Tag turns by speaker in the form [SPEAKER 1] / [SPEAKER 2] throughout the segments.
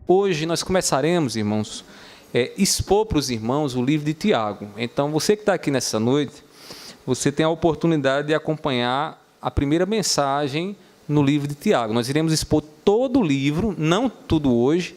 [SPEAKER 1] Hoje nós começaremos, irmãos, expor para os irmãos o livro de Tiago. Então, você que está aqui nessa noite, você tem a oportunidade de acompanhar a primeira mensagem no livro de Tiago. Nós iremos expor todo o livro, não tudo hoje,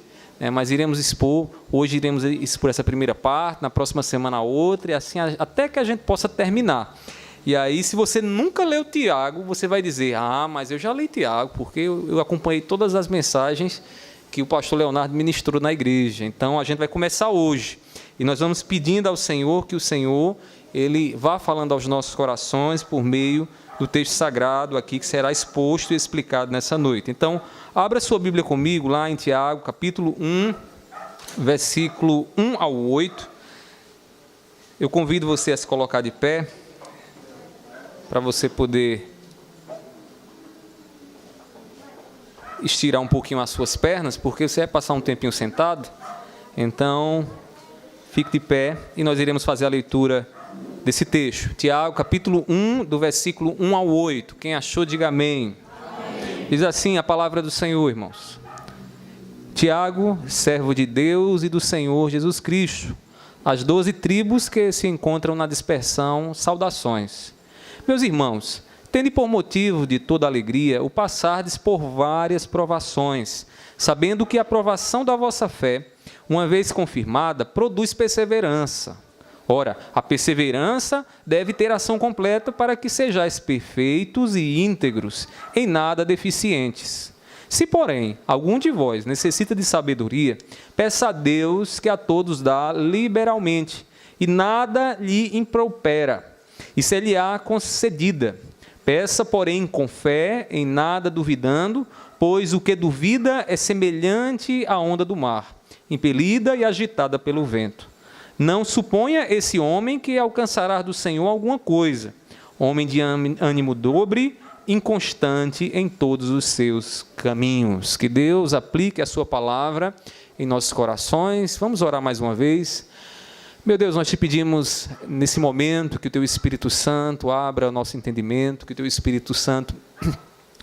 [SPEAKER 1] mas iremos expor, hoje iremos expor essa primeira parte, na próxima semana a outra, e assim até que a gente possa terminar. E aí, se você nunca leu Tiago, você vai dizer, mas eu já li Tiago, porque eu acompanhei todas as mensagens que o pastor Leonardo ministrou na igreja. Então, a gente vai começar hoje. E nós vamos pedindo ao Senhor que o Senhor, Ele vá falando aos nossos corações por meio do texto sagrado aqui, que será exposto e explicado nessa noite. Então, abra sua Bíblia comigo, lá em Tiago, capítulo 1, versículo 1 ao 8. Eu convido você a se colocar de pé, para você poder estirar um pouquinho as suas pernas, porque você vai passar um tempinho sentado. Então, fique de pé e nós iremos fazer a leitura desse texto. Tiago, capítulo 1, do versículo 1 ao 8. Quem achou, diga amém. Amém. Diz assim a palavra do Senhor, irmãos. Tiago, servo de Deus e do Senhor Jesus Cristo, as 12 tribos que se encontram na dispersão, saudações. Meus irmãos, tende por motivo de toda alegria o passardes por várias provações, sabendo que a provação da vossa fé, uma vez confirmada, produz perseverança. Ora, a perseverança deve ter ação completa para que sejais perfeitos e íntegros, em nada deficientes. Se, porém, algum de vós necessita de sabedoria, peça a Deus que a todos dá liberalmente, e nada lhe impropera, e ser-lhe-á concedida. Peça, porém, com fé, em nada duvidando, pois o que duvida é semelhante à onda do mar, impelida e agitada pelo vento. Não suponha esse homem que alcançará do Senhor alguma coisa. Homem de ânimo dobre, inconstante em todos os seus caminhos. Que Deus aplique a sua palavra em nossos corações. Vamos orar mais uma vez. Meu Deus, nós te pedimos nesse momento que o Teu Espírito Santo abra o nosso entendimento, que o Teu Espírito Santo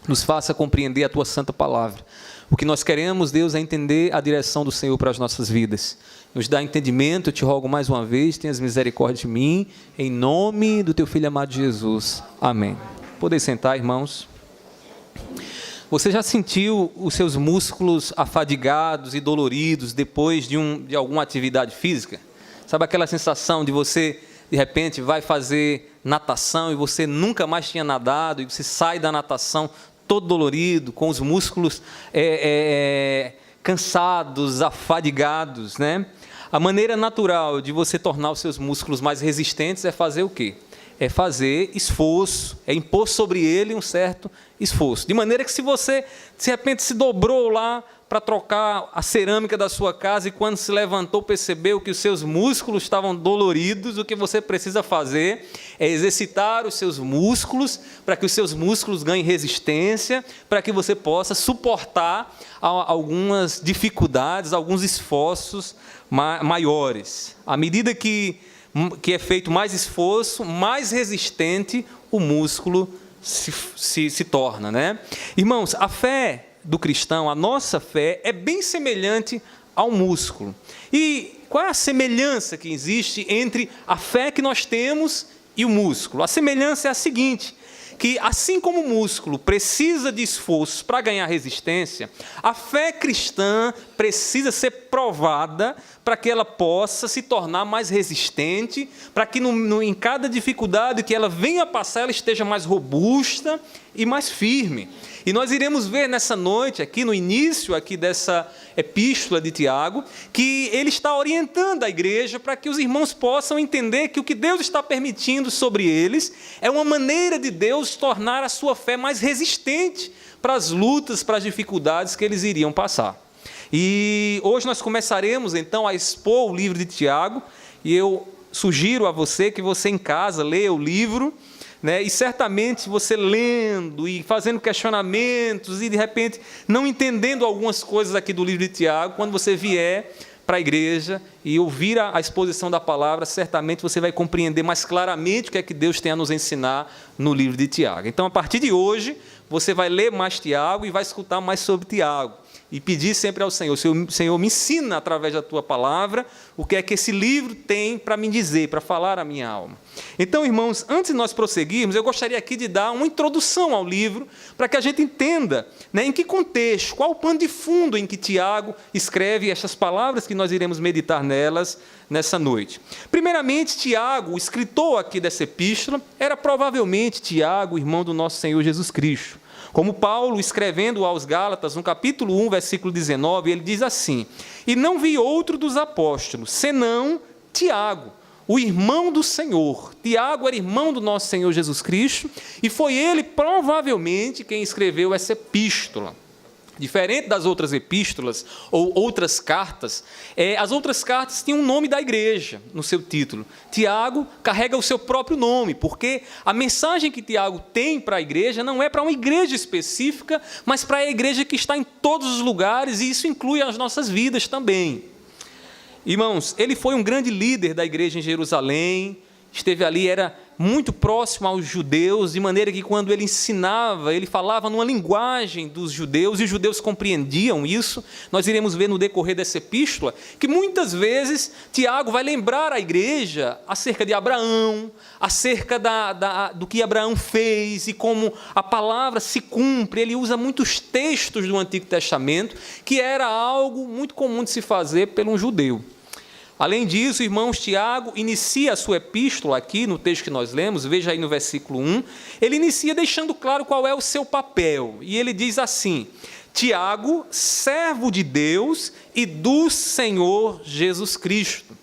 [SPEAKER 1] nos faça compreender a Tua santa palavra. O que nós queremos, Deus, é entender a direção do Senhor para as nossas vidas. Nos dá entendimento, eu te rogo mais uma vez, tenhas misericórdia de mim, em nome do Teu Filho amado Jesus. Amém. Podem sentar, irmãos. Você já sentiu os seus músculos afadigados e doloridos depois de alguma atividade física? Sabe aquela sensação de você, de repente, vai fazer natação e você nunca mais tinha nadado e você sai da natação todo dolorido, com os músculos cansados, afadigados, né? A maneira natural de você tornar os seus músculos mais resistentes é fazer o quê? É fazer esforço, é impor sobre ele um certo esforço. De maneira que se você, de repente, se dobrou lá para trocar a cerâmica da sua casa e quando se levantou percebeu que os seus músculos estavam doloridos, o que você precisa fazer é exercitar os seus músculos para que os seus músculos ganhem resistência, para que você possa suportar algumas dificuldades, alguns esforços maiores. À medida que é feito mais esforço, mais resistente o músculo se torna, né? Irmãos, a fé do cristão, a nossa fé, é bem semelhante ao músculo. E qual é a semelhança que existe entre a fé que nós temos e o músculo? A semelhança é a seguinte, que assim como o músculo precisa de esforços para ganhar resistência, a fé cristã precisa ser provada para que ela possa se tornar mais resistente, para que em cada dificuldade que ela venha passar, ela esteja mais robusta e mais firme. E nós iremos ver nessa noite, aqui no início aqui dessa epístola de Tiago, que ele está orientando a igreja para que os irmãos possam entender que o que Deus está permitindo sobre eles é uma maneira de Deus tornar a sua fé mais resistente para as lutas, para as dificuldades que eles iriam passar. E hoje nós começaremos então a expor o livro de Tiago, e eu sugiro a você que você em casa leia o livro, né? E certamente você lendo e fazendo questionamentos e de repente não entendendo algumas coisas aqui do livro de Tiago, quando você vier para a igreja e ouvir a exposição da palavra, certamente você vai compreender mais claramente o que é que Deus tem a nos ensinar no livro de Tiago. Então, a partir de hoje, você vai ler mais Tiago e vai escutar mais sobre Tiago. E pedir sempre ao Senhor: Senhor, me ensina através da Tua palavra o que é que esse livro tem para me dizer, para falar à minha alma. Então, irmãos, antes de nós prosseguirmos, eu gostaria aqui de dar uma introdução ao livro, para que a gente entenda, né, em que contexto, qual o pano de fundo em que Tiago escreve estas palavras que nós iremos meditar nelas nessa noite. Primeiramente, Tiago, o escritor aqui dessa epístola, era provavelmente Tiago, irmão do nosso Senhor Jesus Cristo. Como Paulo, escrevendo aos Gálatas, no capítulo 1, versículo 19, ele diz assim: e não vi outro dos apóstolos, senão Tiago, o irmão do Senhor. Tiago era irmão do nosso Senhor Jesus Cristo, e foi ele, provavelmente, quem escreveu essa epístola. Diferente das outras epístolas ou outras cartas, as outras cartas tinham o nome da igreja no seu título. Tiago carrega o seu próprio nome, porque a mensagem que Tiago tem para a igreja não é para uma igreja específica, mas para a igreja que está em todos os lugares, e isso inclui as nossas vidas também. Irmãos, ele foi um grande líder da igreja em Jerusalém, esteve ali, era muito próximo aos judeus, de maneira que quando ele ensinava, ele falava numa linguagem dos judeus, e os judeus compreendiam isso. Nós iremos ver no decorrer dessa epístola, que muitas vezes Tiago vai lembrar a igreja acerca de Abraão, acerca do que Abraão fez, e como a palavra se cumpre. Ele usa muitos textos do Antigo Testamento, que era algo muito comum de se fazer por um judeu. Além disso, irmãos, Tiago inicia a sua epístola aqui, no texto que nós lemos, veja aí no versículo 1, ele inicia deixando claro qual é o seu papel, e ele diz assim: Tiago, servo de Deus e do Senhor Jesus Cristo.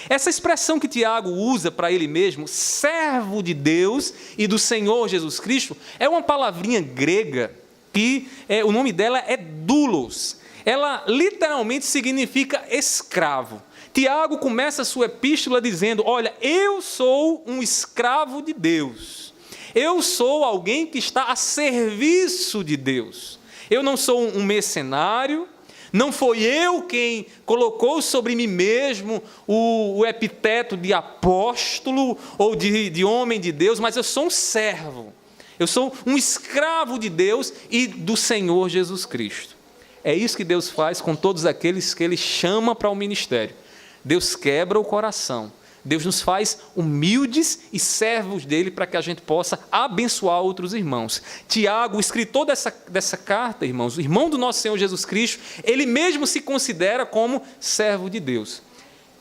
[SPEAKER 1] Essa expressão que Tiago usa para ele mesmo, servo de Deus e do Senhor Jesus Cristo, é uma palavrinha grega, que o nome dela é doulos. Ela literalmente significa escravo. Tiago começa a sua epístola dizendo: olha, eu sou um escravo de Deus. Eu sou alguém que está a serviço de Deus. Eu não sou um mercenário. Não foi eu quem colocou sobre mim mesmo o epiteto de apóstolo ou de homem de Deus, mas eu sou um servo. Eu sou um escravo de Deus e do Senhor Jesus Cristo. É isso que Deus faz com todos aqueles que Ele chama para o ministério. Deus quebra o coração. Deus nos faz humildes e servos dele para que a gente possa abençoar outros irmãos. Tiago, o escritor dessa carta, irmãos, o irmão do nosso Senhor Jesus Cristo, ele mesmo se considera como servo de Deus.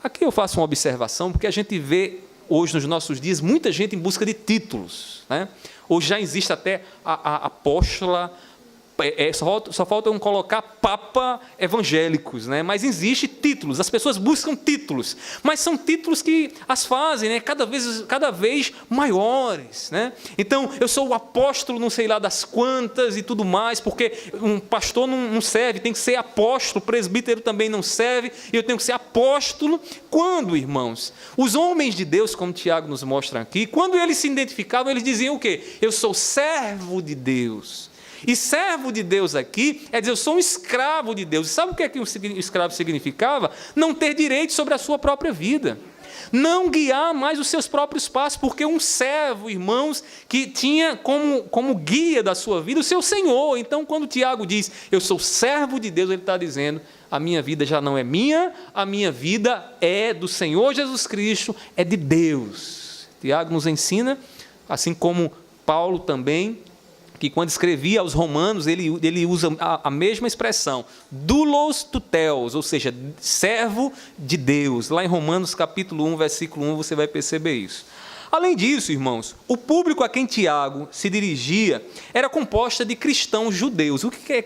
[SPEAKER 1] Aqui eu faço uma observação, porque a gente vê hoje, nos nossos dias, muita gente em busca de títulos, né? Hoje já existe até a apóstola, só falta colocar papa evangélicos, né? Mas existe títulos, as pessoas buscam títulos, mas são títulos que as fazem, né, cada vez maiores, né? Então, eu sou o apóstolo não sei lá das quantas e tudo mais, porque um pastor não serve, tem que ser apóstolo, presbítero também não serve, e eu tenho que ser apóstolo. Quando, irmãos, os homens de Deus, como Tiago nos mostra aqui, quando eles se identificavam, eles diziam o quê? Eu sou servo de Deus. E servo de Deus aqui é dizer, eu sou um escravo de Deus. E sabe o que um escravo significava? Não ter direito sobre a sua própria vida. Não guiar mais os seus próprios passos, porque um servo, irmãos, que tinha como guia da sua vida o seu Senhor. Então, quando Tiago diz, eu sou servo de Deus, ele está dizendo, a minha vida já não é minha, a minha vida é do Senhor Jesus Cristo, é de Deus. Tiago nos ensina, assim como Paulo também, que quando escrevia aos romanos, ele usa a mesma expressão, doulos tuteos, ou seja, servo de Deus. Lá em Romanos capítulo 1, versículo 1, você vai perceber isso. Além disso, irmãos, o público a quem Tiago se dirigia era composta de cristãos judeus. O que é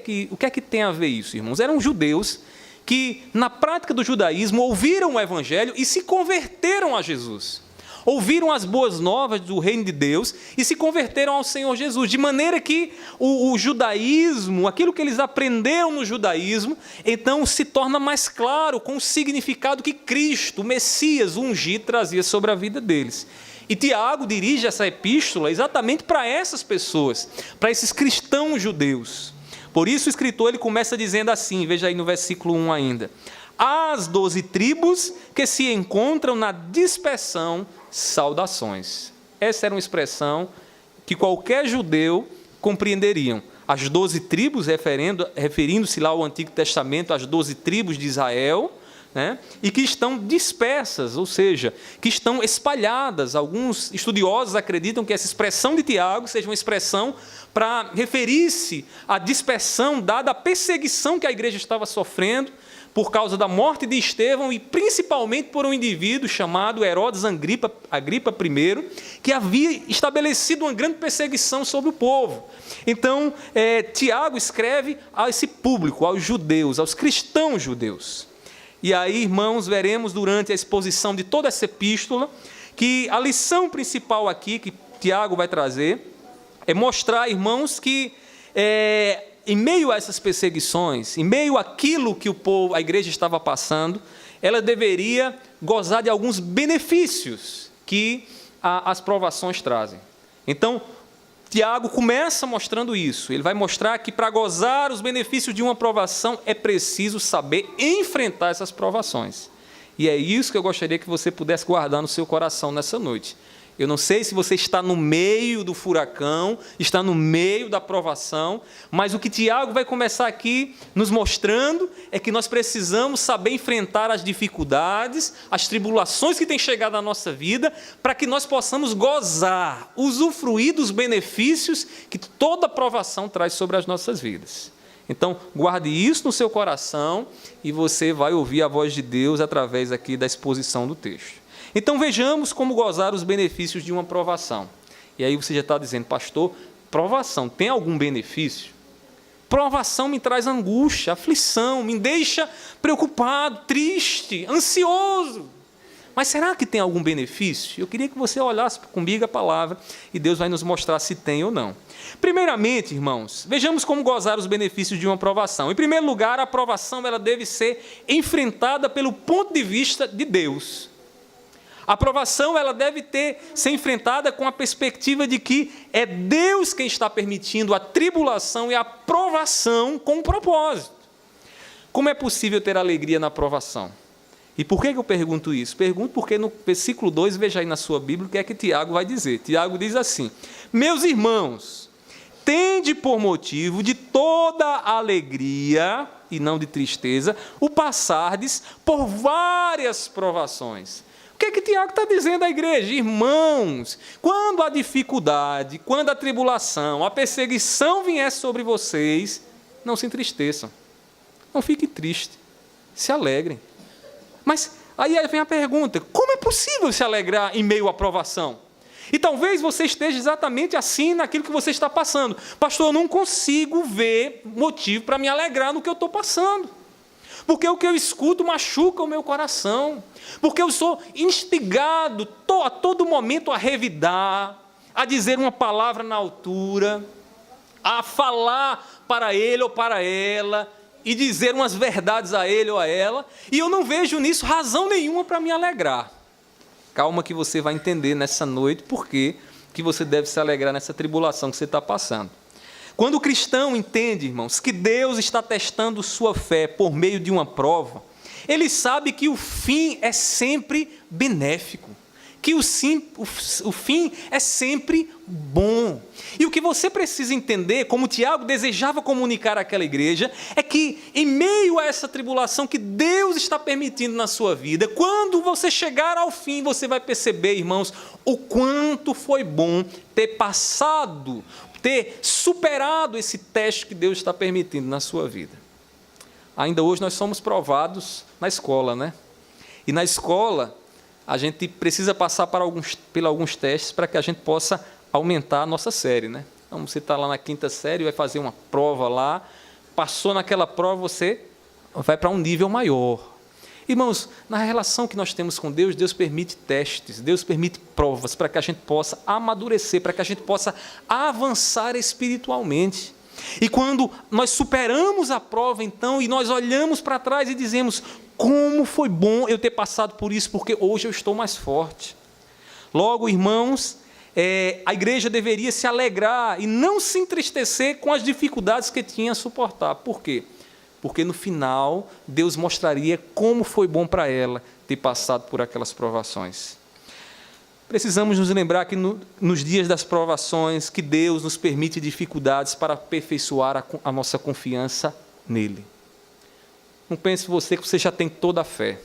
[SPEAKER 1] que tem a ver isso, irmãos? Eram judeus que, na prática do judaísmo, ouviram o evangelho e se converteram a Jesus. Ouviram as boas novas do reino de Deus e se converteram ao Senhor Jesus, de maneira que o judaísmo, aquilo que eles aprenderam no judaísmo, então se torna mais claro com o significado que Cristo, o Messias, o ungido, trazia sobre a vida deles. E Tiago dirige essa epístola exatamente para essas pessoas, para esses cristãos judeus. Por isso o escritor ele começa dizendo assim, veja aí no versículo 1 ainda, às 12 tribos que se encontram na dispersão, saudações. Essa era uma expressão que qualquer judeu compreenderia. As 12 tribos, referindo-se lá ao Antigo Testamento, as 12 tribos de Israel, né? E que estão dispersas, ou seja, que estão espalhadas. Alguns estudiosos acreditam que essa expressão de Tiago seja uma expressão para referir-se à dispersão dada à perseguição que a igreja estava sofrendo por causa da morte de Estevão e principalmente por um indivíduo chamado Herodes Agripa I, que havia estabelecido uma grande perseguição sobre o povo. Então, Tiago escreve a esse público, aos judeus, aos cristãos judeus. E aí, irmãos, veremos durante a exposição de toda essa epístola que a lição principal aqui que Tiago vai trazer é mostrar, irmãos, que em meio a essas perseguições, em meio àquilo que a igreja estava passando, ela deveria gozar de alguns benefícios que as provações trazem. Então, Tiago começa mostrando isso. Ele vai mostrar que para gozar os benefícios de uma provação é preciso saber enfrentar essas provações. E é isso que eu gostaria que você pudesse guardar no seu coração nessa noite. Eu não sei se você está no meio do furacão, está no meio da provação, mas o que Tiago vai começar aqui nos mostrando é que nós precisamos saber enfrentar as dificuldades, as tribulações que têm chegado à nossa vida, para que nós possamos gozar, usufruir dos benefícios que toda provação traz sobre as nossas vidas. Então, guarde isso no seu coração e você vai ouvir a voz de Deus através aqui da exposição do texto. Então, vejamos como gozar os benefícios de uma provação. E aí você já está dizendo, pastor, provação tem algum benefício? Provação me traz angústia, aflição, me deixa preocupado, triste, ansioso. Mas será que tem algum benefício? Eu queria que você olhasse comigo a palavra e Deus vai nos mostrar se tem ou não. Primeiramente, irmãos, vejamos como gozar os benefícios de uma provação. Em primeiro lugar, a provação ela deve ser enfrentada pelo ponto de vista de Deus. A provação ela deve ser enfrentada com a perspectiva de que é Deus quem está permitindo a tribulação e a provação com um propósito. Como é possível ter alegria na provação? E por que eu pergunto isso? Pergunto porque no versículo 2, veja aí na sua Bíblia o que é que Tiago vai dizer. Tiago diz assim, meus irmãos, tende por motivo de toda alegria, e não de tristeza, o passardes por várias provações. O que é que Tiago está dizendo à igreja? Irmãos, quando a dificuldade, quando a tribulação, a perseguição vier sobre vocês, não se entristeçam, não fiquem tristes, se alegrem. Mas aí vem a pergunta, como é possível se alegrar em meio à provação? E talvez você esteja exatamente assim naquilo que você está passando. Pastor, eu não consigo ver motivo para me alegrar no que eu estou passando. Porque o que eu escuto machuca o meu coração. Porque eu sou instigado a todo momento a revidar, a dizer uma palavra na altura, a falar para ele ou para ela, e dizer umas verdades a ele ou a ela, e eu não vejo nisso razão nenhuma para me alegrar. Calma que você vai entender nessa noite por que você deve se alegrar nessa tribulação que você está passando. Quando o cristão entende, irmãos, que Deus está testando sua fé por meio de uma prova, ele sabe que o fim é sempre benéfico, que o fim é sempre bom. E o que você precisa entender, como Tiago desejava comunicar àquela igreja, é que em meio a essa tribulação que Deus está permitindo na sua vida, quando você chegar ao fim, você vai perceber, irmãos, o quanto foi bom ter passado, ter superado esse teste que Deus está permitindo na sua vida. Ainda hoje nós somos provados na escola, né? E na escola, a gente precisa passar por alguns testes para que a gente possa aumentar a nossa série, né? Então, você está lá na 5ª série, vai fazer uma prova lá, passou naquela prova, você vai para um nível maior. Irmãos, na relação que nós temos com Deus, Deus permite testes, Deus permite provas para que a gente possa amadurecer, para que a gente possa avançar espiritualmente. E quando nós superamos a prova, então, e nós olhamos para trás e dizemos, como foi bom eu ter passado por isso, porque hoje eu estou mais forte. Logo, irmãos, a igreja deveria se alegrar e não se entristecer com as dificuldades que tinha a suportar. Por quê? porque no final Deus mostraria como foi bom para ela ter passado por aquelas provações. Precisamos nos lembrar que nos dias das provações, que Deus nos permite dificuldades para aperfeiçoar a nossa confiança nele. Não pense você que você já tem toda a fé.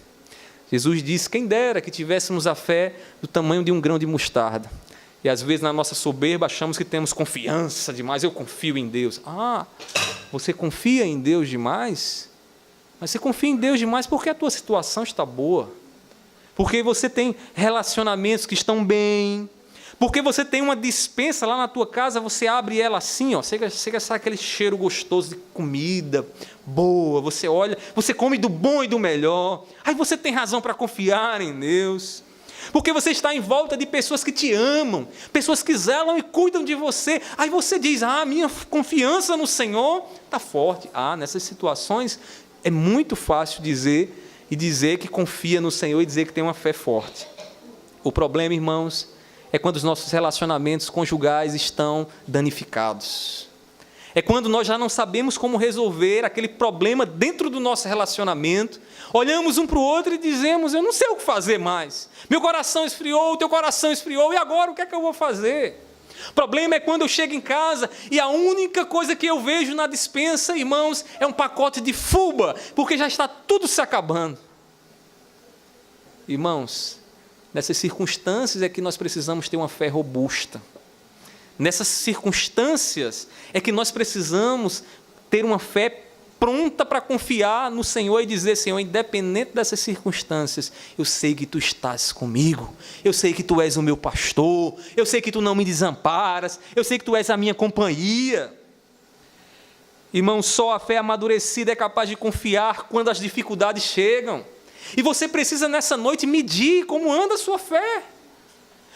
[SPEAKER 1] Jesus disse, quem dera que tivéssemos a fé do tamanho de um grão de mostarda. E às vezes na nossa soberba achamos que temos confiança demais, eu confio em Deus. Ah, você confia em Deus demais? Mas você confia em Deus demais porque a tua situação está boa. Porque você tem relacionamentos que estão bem, porque você tem uma despensa lá na tua casa, você abre ela assim, ó, chega a sair aquele cheiro gostoso de comida boa, você olha, você come do bom e do melhor, aí você tem razão para confiar em Deus, porque você está em volta de pessoas que te amam, pessoas que zelam e cuidam de você, aí você diz, minha confiança no Senhor está forte. Nessas situações é muito fácil dizer que confia no Senhor e dizer que tem uma fé forte. O problema, irmãos, é quando os nossos relacionamentos conjugais estão danificados. É quando nós já não sabemos como resolver aquele problema dentro do nosso relacionamento, olhamos um para o outro e dizemos, eu não sei o que fazer mais. Meu coração esfriou, o teu coração esfriou, e agora o que é que eu vou fazer? O problema é quando eu chego em casa e a única coisa que eu vejo na despensa, irmãos, é um pacote de fuba, porque já está tudo se acabando. Irmãos, nessas circunstâncias é que nós precisamos ter uma fé robusta. Nessas circunstâncias é que nós precisamos ter uma fé pronta para confiar no Senhor e dizer, Senhor, independente dessas circunstâncias, eu sei que Tu estás comigo, eu sei que Tu és o meu pastor, eu sei que Tu não me desamparas, eu sei que Tu és a minha companhia. Irmão, só a fé amadurecida é capaz de confiar quando as dificuldades chegam. E você precisa nessa noite medir como anda a sua fé.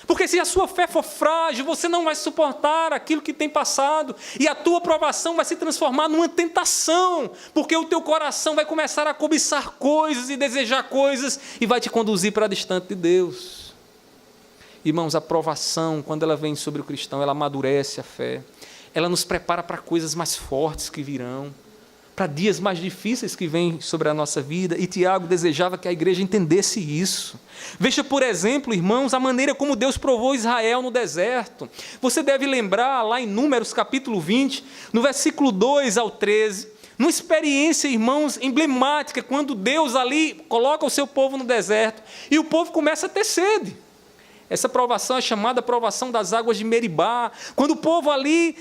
[SPEAKER 1] Porque se a sua fé for frágil, você não vai suportar aquilo que tem passado. E a tua provação vai se transformar numa tentação. Porque o teu coração vai começar a cobiçar coisas e desejar coisas. E vai te conduzir para distante de Deus. Irmãos, a provação, quando ela vem sobre o cristão, ela amadurece a fé. Ela nos prepara para coisas mais fortes que virão. Para dias mais difíceis que vêm sobre a nossa vida, e Tiago desejava que a igreja entendesse isso. Veja, por exemplo, irmãos, a maneira como Deus provou Israel no deserto. Você deve lembrar, lá em Números, capítulo 20, no versículo 2 ao 13, numa experiência, irmãos, emblemática, quando Deus ali coloca o seu povo no deserto, e o povo começa a ter sede. Essa provação é chamada provação das águas de Meribá, quando o povo ali,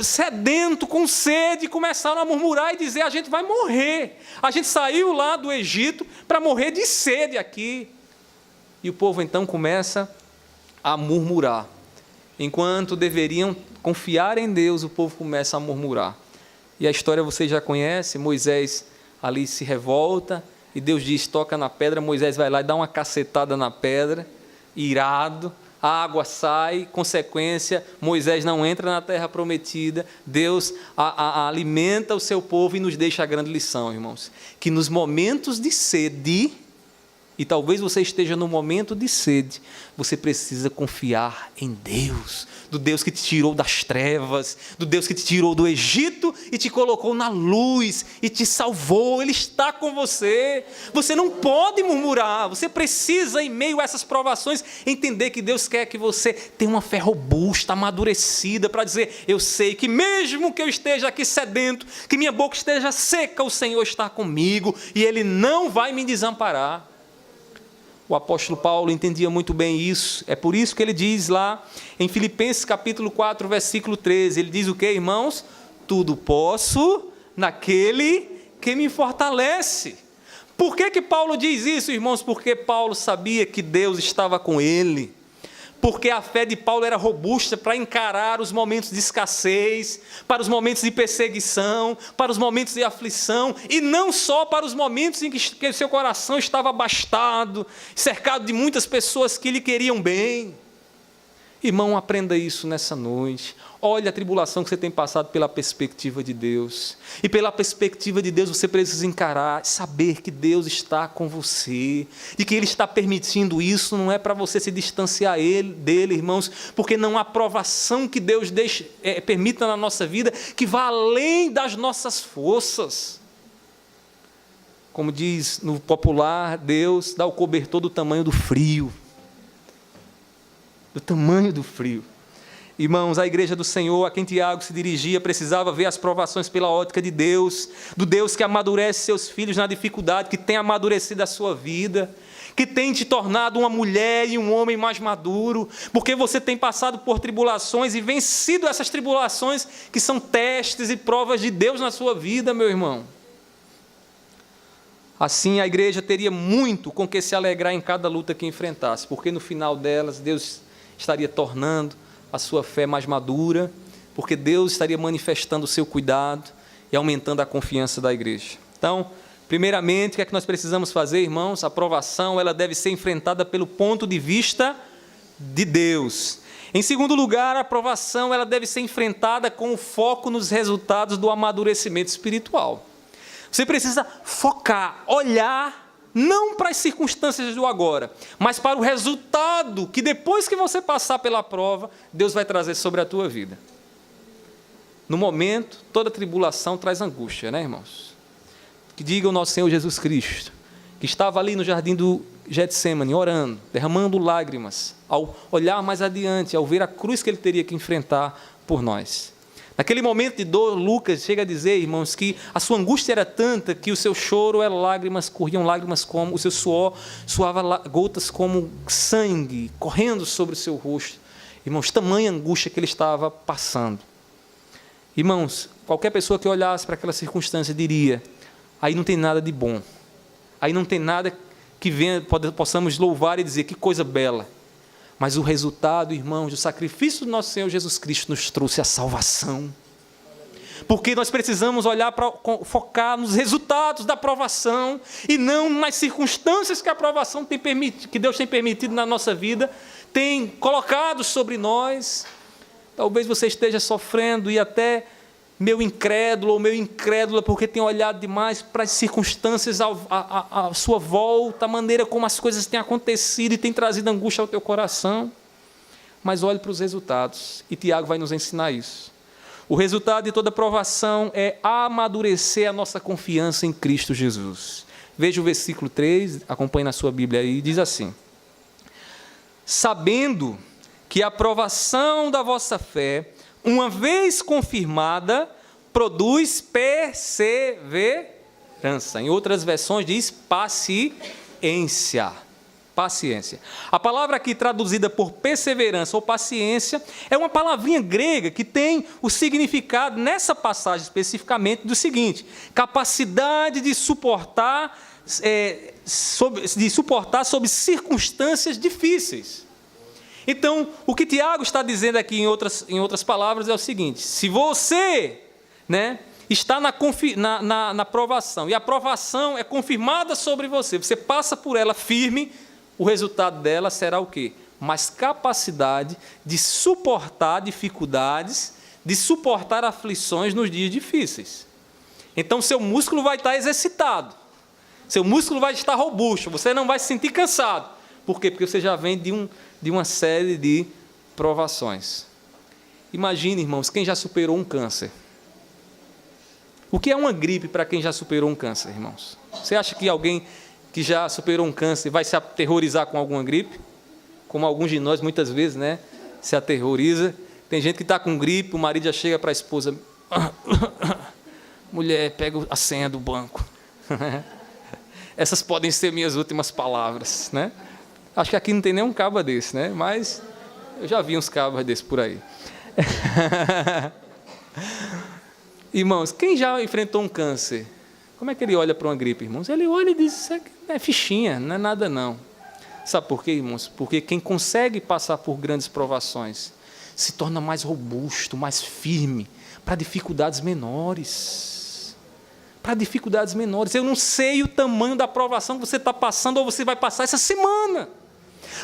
[SPEAKER 1] sedento, com sede, começaram a murmurar e dizer, a gente vai morrer, a gente saiu lá do Egito para morrer de sede aqui. E o povo então começa a murmurar, enquanto deveriam confiar em Deus, o povo começa a murmurar. E a história vocês já conhecem, Moisés ali se revolta, e Deus diz, toca na pedra, Moisés vai lá e dá uma cacetada na pedra, irado, a água sai, consequência, Moisés não entra na terra prometida, Deus alimenta o seu povo e nos deixa a grande lição, irmãos, que nos momentos de sede, e talvez você esteja no momento de sede, você precisa confiar em Deus, do Deus que te tirou das trevas, do Deus que te tirou do Egito e te colocou na luz e te salvou. Ele está com você. Você não pode murmurar, você precisa, em meio a essas provações, entender que Deus quer que você tenha uma fé robusta, amadurecida, para dizer, eu sei que mesmo que eu esteja aqui sedento, que minha boca esteja seca, o Senhor está comigo e Ele não vai me desamparar. O apóstolo Paulo entendia muito bem isso. É por isso que ele diz lá em Filipenses capítulo 4, versículo 13. Ele diz o quê, irmãos? Tudo posso naquele que me fortalece. Por que Paulo diz isso, irmãos? Porque Paulo sabia que Deus estava com ele. Porque a fé de Paulo era robusta para encarar os momentos de escassez, para os momentos de perseguição, para os momentos de aflição, e não só para os momentos em que o seu coração estava abastado, cercado de muitas pessoas que lhe queriam bem. Irmão, aprenda isso nessa noite. Olhe a tribulação que você tem passado pela perspectiva de Deus. E pela perspectiva de Deus você precisa encarar, saber que Deus está com você. E que Ele está permitindo isso, não é para você se distanciar dEle, irmãos. Porque não há provação que Deus permita na nossa vida que vá além das nossas forças. Como diz no popular, Deus dá o cobertor do tamanho do frio. Do tamanho do frio. Irmãos, a igreja do Senhor, a quem Tiago se dirigia, precisava ver as provações pela ótica de Deus, do Deus que amadurece seus filhos na dificuldade, que tem amadurecido a sua vida, que tem te tornado uma mulher e um homem mais maduro, porque você tem passado por tribulações e vencido essas tribulações, que são testes e provas de Deus na sua vida, meu irmão. Assim, a igreja teria muito com que se alegrar em cada luta que enfrentasse, porque no final delas, Deus estaria tornando a sua fé mais madura, porque Deus estaria manifestando o seu cuidado e aumentando a confiança da igreja. Então, primeiramente, o que é que nós precisamos fazer, irmãos? A provação, ela deve ser enfrentada pelo ponto de vista de Deus. Em segundo lugar, a provação, ela deve ser enfrentada com o foco nos resultados do amadurecimento espiritual. Você precisa focar, olhar, não para as circunstâncias do agora, mas para o resultado que depois que você passar pela prova, Deus vai trazer sobre a tua vida. No momento, toda tribulação traz angústia, né, irmãos? Que diga o nosso Senhor Jesus Cristo, que estava ali no jardim do Getsêmani, orando, derramando lágrimas, ao olhar mais adiante, ao ver a cruz que ele teria que enfrentar por nós. Naquele momento de dor, Lucas chega a dizer, irmãos, que a sua angústia era tanta que o seu choro era lágrimas, corriam lágrimas como, o seu suor suava gotas como sangue, correndo sobre o seu rosto. Irmãos, tamanha angústia que ele estava passando. Irmãos, qualquer pessoa que olhasse para aquela circunstância diria, aí não tem nada de bom, aí não tem nada que venha, possamos louvar e dizer, que coisa bela. Mas o resultado, irmãos, do sacrifício do nosso Senhor Jesus Cristo nos trouxe a salvação. Porque nós precisamos olhar para focar nos resultados da provação e não nas circunstâncias que a provação tem permitido, que Deus tem permitido na nossa vida, tem colocado sobre nós. Talvez você esteja sofrendo e até meu incrédulo ou meu incrédula, porque tem olhado demais para as circunstâncias à sua volta, a maneira como as coisas têm acontecido e tem trazido angústia ao teu coração. Mas olhe para os resultados, e Tiago vai nos ensinar isso. O resultado de toda provação é amadurecer a nossa confiança em Cristo Jesus. Veja o versículo 3, acompanhe na sua Bíblia aí, diz assim: sabendo que a provação da vossa fé, uma vez confirmada, produz perseverança. Em outras versões diz paciência. Paciência. A palavra aqui traduzida por perseverança ou paciência é uma palavrinha grega que tem o significado, nessa passagem especificamente, do seguinte: capacidade de suportar sob circunstâncias difíceis. Então, o que Tiago está dizendo aqui, em outras palavras, é o seguinte: se você, está na provação, e a provação é confirmada sobre você, você passa por ela firme, o resultado dela será o quê? Mais capacidade de suportar dificuldades, de suportar aflições nos dias difíceis. Então, seu músculo vai estar exercitado, seu músculo vai estar robusto, você não vai se sentir cansado. Por quê? Porque você já vem de uma série de provações. Imagine, irmãos, quem já superou um câncer. O que é uma gripe para quem já superou um câncer, irmãos? Você acha que alguém que já superou um câncer vai se aterrorizar com alguma gripe? Como alguns de nós, muitas vezes, se aterroriza. Tem gente que está com gripe, o marido já chega para a esposa: mulher, pega a senha do banco. Essas podem ser minhas últimas palavras, Acho que aqui não tem nenhum caba desse, mas eu já vi uns cabas desses por aí. Irmãos, quem já enfrentou um câncer? Como é que ele olha para uma gripe, irmãos? Ele olha e diz: isso é fichinha, não é nada não. Sabe por quê, irmãos? Porque quem consegue passar por grandes provações se torna mais robusto, mais firme para dificuldades menores. Para dificuldades menores. Eu não sei o tamanho da provação que você está passando ou você vai passar essa semana.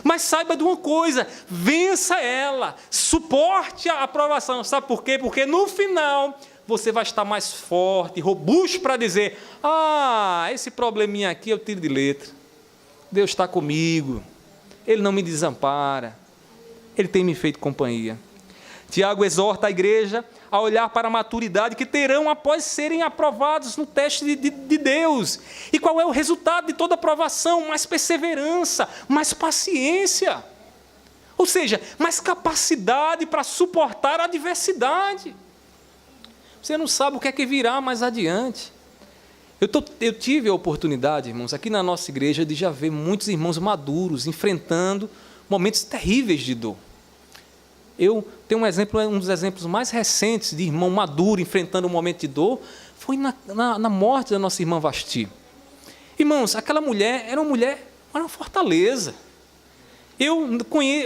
[SPEAKER 1] Mas saiba de uma coisa: vença ela, suporte a provação. Sabe por quê? Porque no final você vai estar mais forte, robusto para dizer: esse probleminha aqui eu tiro de letra. Deus está comigo, Ele não me desampara, Ele tem me feito companhia. Tiago exorta a igreja a olhar para a maturidade que terão após serem aprovados no teste de Deus. E qual é o resultado de toda aprovação? Mais perseverança, mais paciência. Ou seja, mais capacidade para suportar a adversidade. Você não sabe o que é que virá mais adiante. Eu tive a oportunidade, irmãos, aqui na nossa igreja, de já ver muitos irmãos maduros enfrentando momentos terríveis de dor. Eu tenho um dos exemplos mais recentes de irmão maduro enfrentando um momento de dor, foi na morte da nossa irmã Vasti. Irmãos, aquela mulher era uma fortaleza. Eu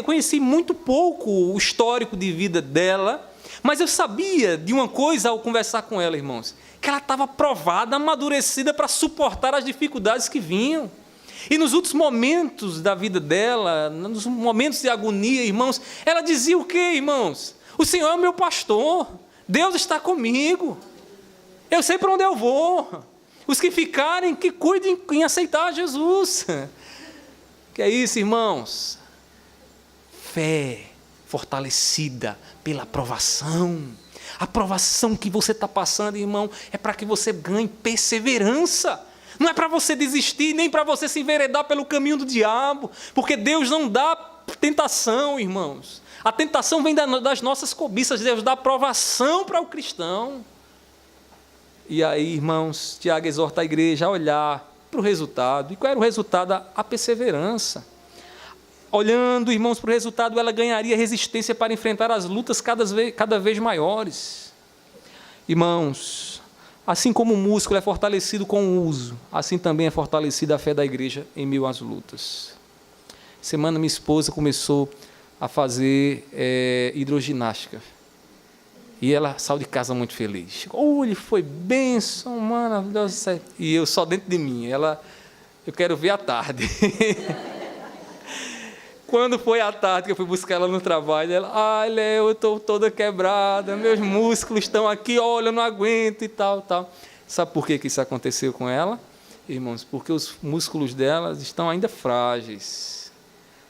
[SPEAKER 1] conheci muito pouco o histórico de vida dela, mas eu sabia de uma coisa ao conversar com ela, irmãos, que ela estava provada, amadurecida para suportar as dificuldades que vinham. E nos últimos momentos da vida dela, nos momentos de agonia, irmãos, ela dizia o quê, irmãos? O Senhor é o meu pastor, Deus está comigo, eu sei para onde eu vou. Os que ficarem, que cuidem em aceitar Jesus. Que é isso, irmãos? Fé fortalecida pela aprovação. A aprovação que você está passando, irmão, é para que você ganhe perseverança. Não é para você desistir, nem para você se enveredar pelo caminho do diabo, porque Deus não dá tentação, irmãos. A tentação vem das nossas cobiças, Deus dá aprovação para o cristão. E aí, irmãos, Tiago exorta a igreja a olhar para o resultado. E qual era o resultado? A perseverança. Olhando, irmãos, para o resultado, ela ganharia resistência para enfrentar as lutas cada vez maiores. Irmãos, assim como o músculo é fortalecido com o uso, assim também é fortalecida a fé da igreja em meio às lutas. Semana minha esposa começou a fazer hidroginástica. E ela saiu de casa muito feliz. Ele foi bênção, maravilhoso. E eu só dentro de mim. Eu quero ver à tarde. Quando foi à tarde que eu fui buscar ela no trabalho, ela, Léo, eu estou toda quebrada, meus músculos estão aqui, olha, eu não aguento e tal. Sabe por que isso aconteceu com ela? Irmãos, porque os músculos dela estão ainda frágeis.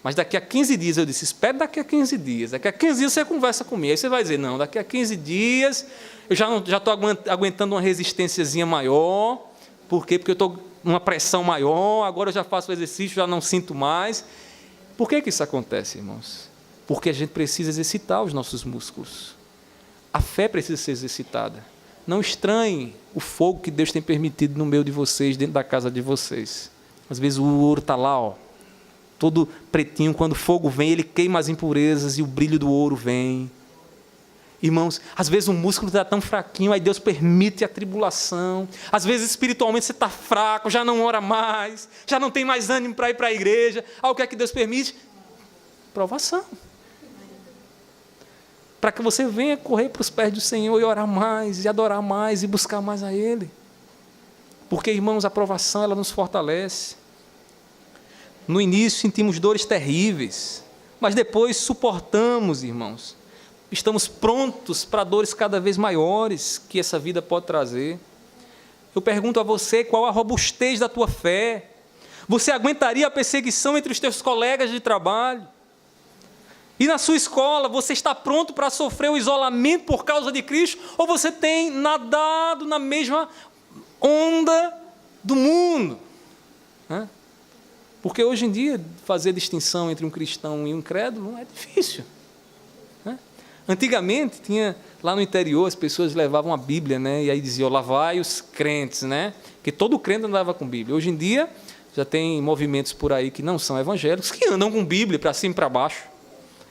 [SPEAKER 1] Mas daqui a 15 dias, eu disse, espere daqui a 15 dias. Daqui a 15 dias você conversa comigo. Aí você vai dizer, não, daqui a 15 dias eu já estou aguentando uma resistênciazinha maior. Por quê? Porque eu estou numa pressão maior, agora eu já faço o exercício, já não sinto mais. Por que isso acontece, irmãos? Porque a gente precisa exercitar os nossos músculos. A fé precisa ser exercitada. Não estranhem o fogo que Deus tem permitido no meio de vocês, dentro da casa de vocês. Às vezes o ouro está lá, todo pretinho. Quando o fogo vem, ele queima as impurezas e o brilho do ouro vem. Irmãos, às vezes o músculo está tão fraquinho, aí Deus permite a tribulação. Às vezes espiritualmente você está fraco, já não ora mais, já não tem mais ânimo para ir para a igreja. O que é que Deus permite? Provação. Para que você venha correr para os pés do Senhor e orar mais, e adorar mais, e buscar mais a Ele. Porque, irmãos, a provação, ela nos fortalece. No início sentimos dores terríveis, mas depois suportamos, irmãos. Estamos prontos para dores cada vez maiores que essa vida pode trazer. Eu pergunto a você, qual a robustez da tua fé? Você aguentaria a perseguição entre os teus colegas de trabalho? E na sua escola, você está pronto para sofrer o isolamento por causa de Cristo? Ou você tem nadado na mesma onda do mundo? Porque hoje em dia, fazer distinção entre um cristão e um incrédulo é difícil. Antigamente, tinha lá no interior, as pessoas levavam a Bíblia, né? E aí diziam, lá vai os crentes, né? Que todo crente andava com Bíblia. Hoje em dia, já tem movimentos por aí que não são evangélicos, que andam com Bíblia para cima e para baixo.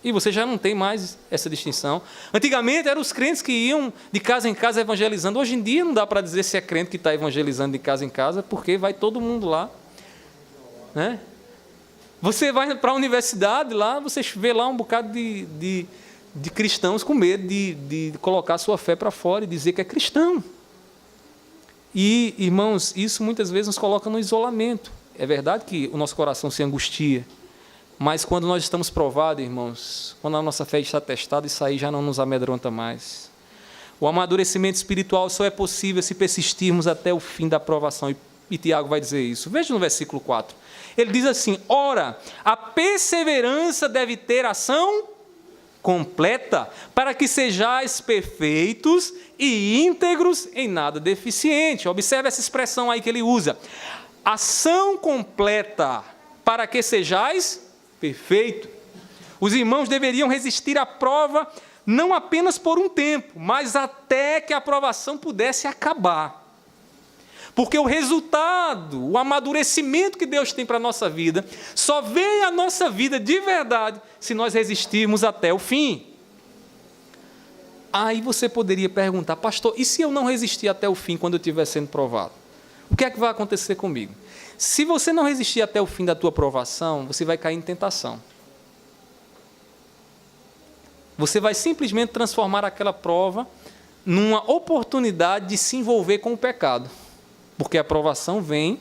[SPEAKER 1] E você já não tem mais essa distinção. Antigamente, eram os crentes que iam de casa em casa evangelizando. Hoje em dia, não dá para dizer se é crente que está evangelizando de casa em casa, porque vai todo mundo lá. Né? Você vai para a universidade lá, você vê lá um bocado de cristãos com medo de colocar a sua fé para fora e dizer que é cristão. E, irmãos, isso muitas vezes nos coloca no isolamento. É verdade que o nosso coração se angustia, mas quando nós estamos provados, irmãos, quando a nossa fé está testada, isso aí já não nos amedronta mais. O amadurecimento espiritual só é possível se persistirmos até o fim da provação. E Tiago vai dizer isso. Veja no versículo 4. Ele diz assim, ora, a perseverança deve ter ação completa, para que sejais perfeitos e íntegros, em nada deficiente. Observe essa expressão aí que ele usa. Ação completa, para que sejais perfeitos. Os irmãos deveriam resistir à prova, não apenas por um tempo, mas até que a provação pudesse acabar. Porque o resultado, o amadurecimento que Deus tem para a nossa vida, só vem à nossa vida de verdade se nós resistirmos até o fim. Aí você poderia perguntar, pastor, e se eu não resistir até o fim quando eu estiver sendo provado? O que é que vai acontecer comigo? Se você não resistir até o fim da tua provação, você vai cair em tentação. Você vai simplesmente transformar aquela prova numa oportunidade de se envolver com o pecado. Porque a provação vem,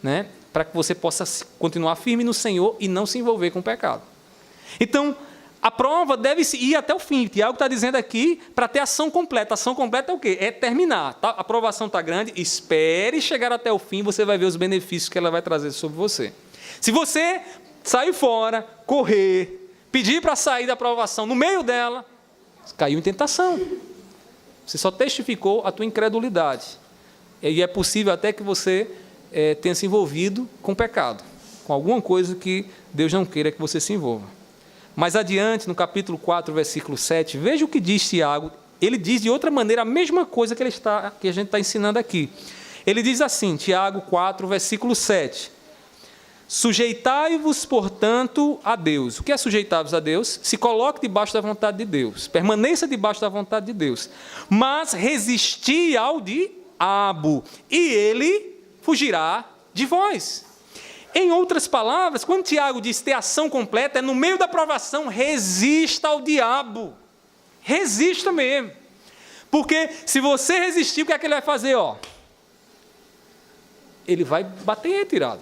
[SPEAKER 1] né, para que você possa continuar firme no Senhor e não se envolver com o pecado. Então, a prova deve ir até o fim. Tiago está dizendo aqui para ter ação completa. Ação completa é o quê? É terminar. Tá? A provação está grande, espere chegar até o fim, você vai ver os benefícios que ela vai trazer sobre você. Se você sair fora, correr, pedir para sair da provação no meio dela, caiu em tentação. Você só testificou a tua incredulidade. E é possível até que você tenha se envolvido com pecado, com alguma coisa que Deus não queira que você se envolva. Mais adiante, no capítulo 4, versículo 7, veja o que diz Tiago. Ele diz de outra maneira a mesma coisa que a gente está ensinando aqui. Ele diz assim, Tiago 4, versículo 7. Sujeitai-vos, portanto, a Deus. O que é sujeitar-vos a Deus? Se coloque debaixo da vontade de Deus. Permaneça debaixo da vontade de Deus. Mas resisti ao diabo, e ele fugirá de vós. Em outras palavras, quando Tiago diz ter ação completa, é no meio da provação, resista ao diabo. Resista mesmo. Porque se você resistir, o que é que ele vai fazer? Ele vai bater em retirada.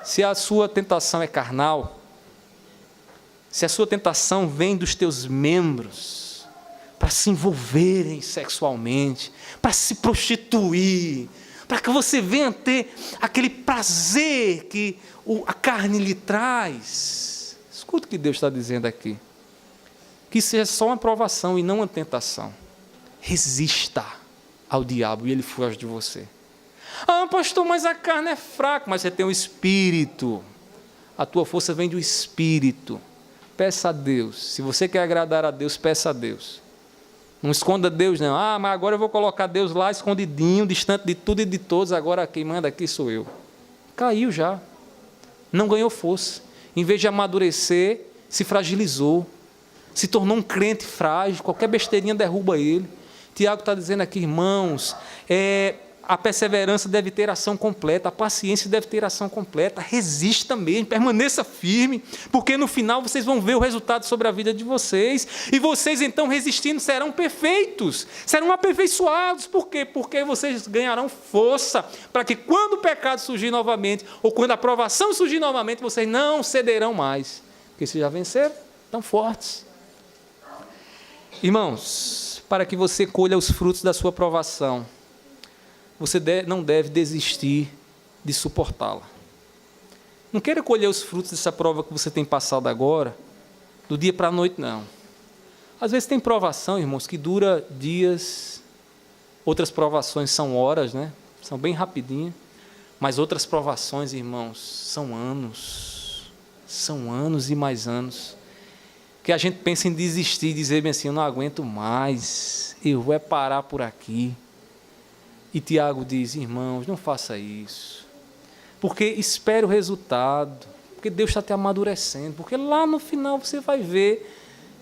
[SPEAKER 1] Se a sua tentação é carnal, se a sua tentação vem dos teus membros, para se envolverem sexualmente, para se prostituir, para que você venha ter aquele prazer que a carne lhe traz. Escuta o que Deus está dizendo aqui. Que isso é só uma provação e não uma tentação. Resista ao diabo e ele foge de você. Ah, pastor, mas a carne é fraca, mas você tem um espírito. A tua força vem do espírito. Peça a Deus. Se você quer agradar a Deus, peça a Deus. Não esconda Deus, não. Ah, mas agora eu vou colocar Deus lá escondidinho, distante de tudo e de todos, agora quem manda aqui sou eu. Caiu já. Não ganhou força. Em vez de amadurecer, se fragilizou. Se tornou um crente frágil, qualquer besteirinha derruba ele. Tiago está dizendo aqui, irmãos, a perseverança deve ter ação completa, a paciência deve ter ação completa, resista mesmo, permaneça firme, porque no final vocês vão ver o resultado sobre a vida de vocês, e vocês então resistindo serão perfeitos, serão aperfeiçoados. Por quê? Porque vocês ganharão força, para que quando o pecado surgir novamente, ou quando a provação surgir novamente, vocês não cederão mais, porque vocês já venceram, estão fortes. Irmãos, para que você colha os frutos da sua provação, você não deve desistir de suportá-la. Não queira colher os frutos dessa prova que você tem passado agora, do dia para a noite, não. Às vezes tem provação, irmãos, que dura dias, outras provações são horas, né? São bem rapidinhas, mas outras provações, irmãos, são anos e mais anos, que a gente pensa em desistir, dizer bem assim, eu não aguento mais, eu vou parar por aqui. E Tiago diz, irmãos, não faça isso, porque espere o resultado, porque Deus está te amadurecendo, porque lá no final você vai ver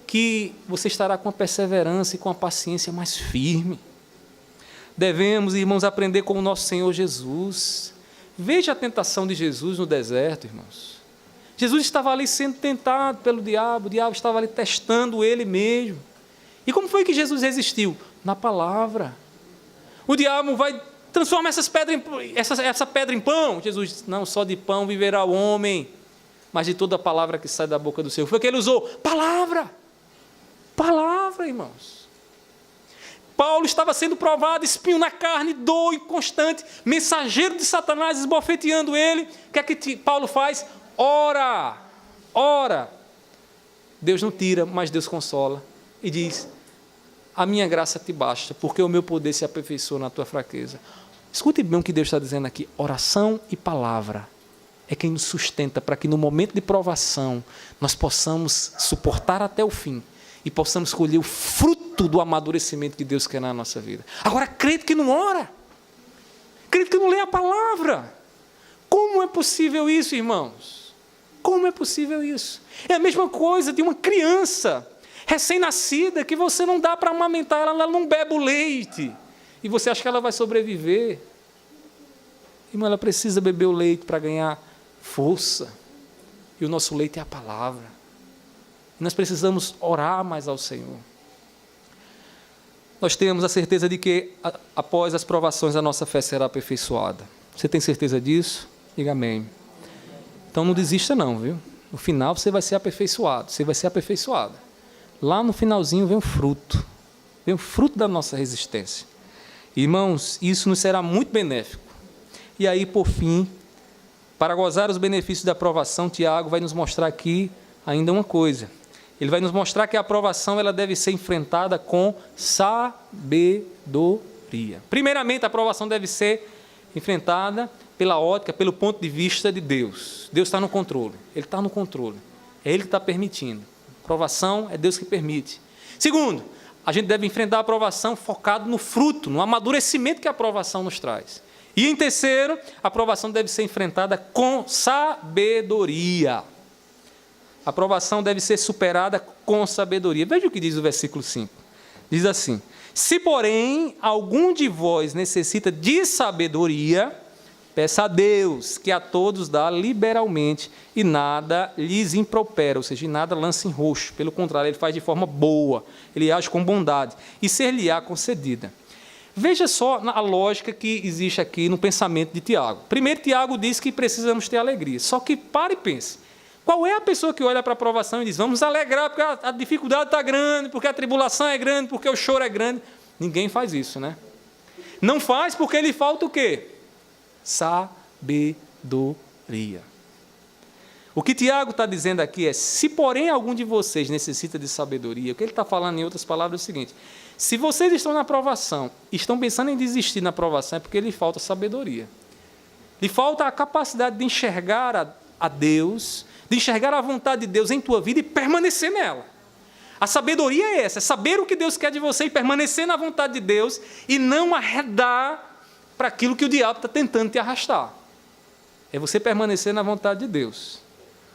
[SPEAKER 1] que você estará com a perseverança e com a paciência mais firme. Devemos, irmãos, aprender com o nosso Senhor Jesus. Veja a tentação de Jesus no deserto, irmãos. Jesus estava ali sendo tentado pelo diabo, o diabo estava ali testando ele mesmo. E como foi que Jesus resistiu? Na palavra. O diabo vai transformar essa pedra em pão. Jesus disse, não, só de pão viverá o homem, mas de toda a palavra que sai da boca do Senhor. Foi o que ele usou? Palavra. Palavra, irmãos. Paulo estava sendo provado, espinho na carne, dor inconstante, mensageiro de Satanás esbofeteando ele. O que é que Paulo faz? Ora. Deus não tira, mas Deus consola. E diz, a minha graça te basta, porque o meu poder se aperfeiçoa na tua fraqueza. Escute bem o que Deus está dizendo aqui. Oração e palavra é quem nos sustenta para que no momento de provação nós possamos suportar até o fim e possamos colher o fruto do amadurecimento que Deus quer na nossa vida. Agora, crente que não ora, crente que não lê a palavra, como é possível isso, irmãos? Como é possível isso? É a mesma coisa de uma criança recém-nascida que você não dá para amamentar, ela não bebe o leite e você acha que ela vai sobreviver. Irmão, ela precisa beber o leite para ganhar força, e o nosso leite é a palavra. E nós precisamos orar mais ao Senhor. Nós temos a certeza de que após as provações a nossa fé será aperfeiçoada. Você tem certeza disso? Diga amém. Então não desista não, viu? No final você vai ser aperfeiçoado, você vai ser aperfeiçoado. Lá no finalzinho vem o fruto da nossa resistência. Irmãos, isso nos será muito benéfico. E aí, por fim, para gozar os benefícios da aprovação, Tiago vai nos mostrar aqui ainda uma coisa. Ele vai nos mostrar que a aprovação ela deve ser enfrentada com sabedoria. Primeiramente, a aprovação deve ser enfrentada pela ótica, pelo ponto de vista de Deus. Deus está no controle. Ele está no controle. É Ele que está permitindo. A aprovação é Deus que permite. Segundo, a gente deve enfrentar a aprovação focado no fruto, no amadurecimento que a aprovação nos traz. E em terceiro, a aprovação deve ser enfrentada com sabedoria. A aprovação deve ser superada com sabedoria. Veja o que diz o versículo 5. Diz assim: se, porém, algum de vós necessita de sabedoria, peça a Deus, que a todos dá liberalmente, e nada lhes impropera, ou seja, e nada lança em roxo. Pelo contrário, ele faz de forma boa, ele age com bondade, e ser-lhe-á concedida. Veja só a lógica que existe aqui no pensamento de Tiago. Primeiro, Tiago diz que precisamos ter alegria. Só que pare e pense. Qual é a pessoa que olha para a aprovação e diz, vamos alegrar porque a dificuldade está grande, porque a tribulação é grande, porque o choro é grande? Ninguém faz isso, né? Não faz porque lhe falta o quê? Sabedoria. O que Tiago está dizendo aqui é, se porém algum de vocês necessita de sabedoria, o que ele está falando em outras palavras é o seguinte: se vocês estão na aprovação, estão pensando em desistir na aprovação, é porque lhe falta sabedoria. Lhe falta a capacidade de enxergar a Deus, de enxergar a vontade de Deus em tua vida e permanecer nela. A sabedoria é essa, é saber o que Deus quer de você e permanecer na vontade de Deus e não arredar para aquilo que o diabo está tentando te arrastar. É você permanecer na vontade de Deus.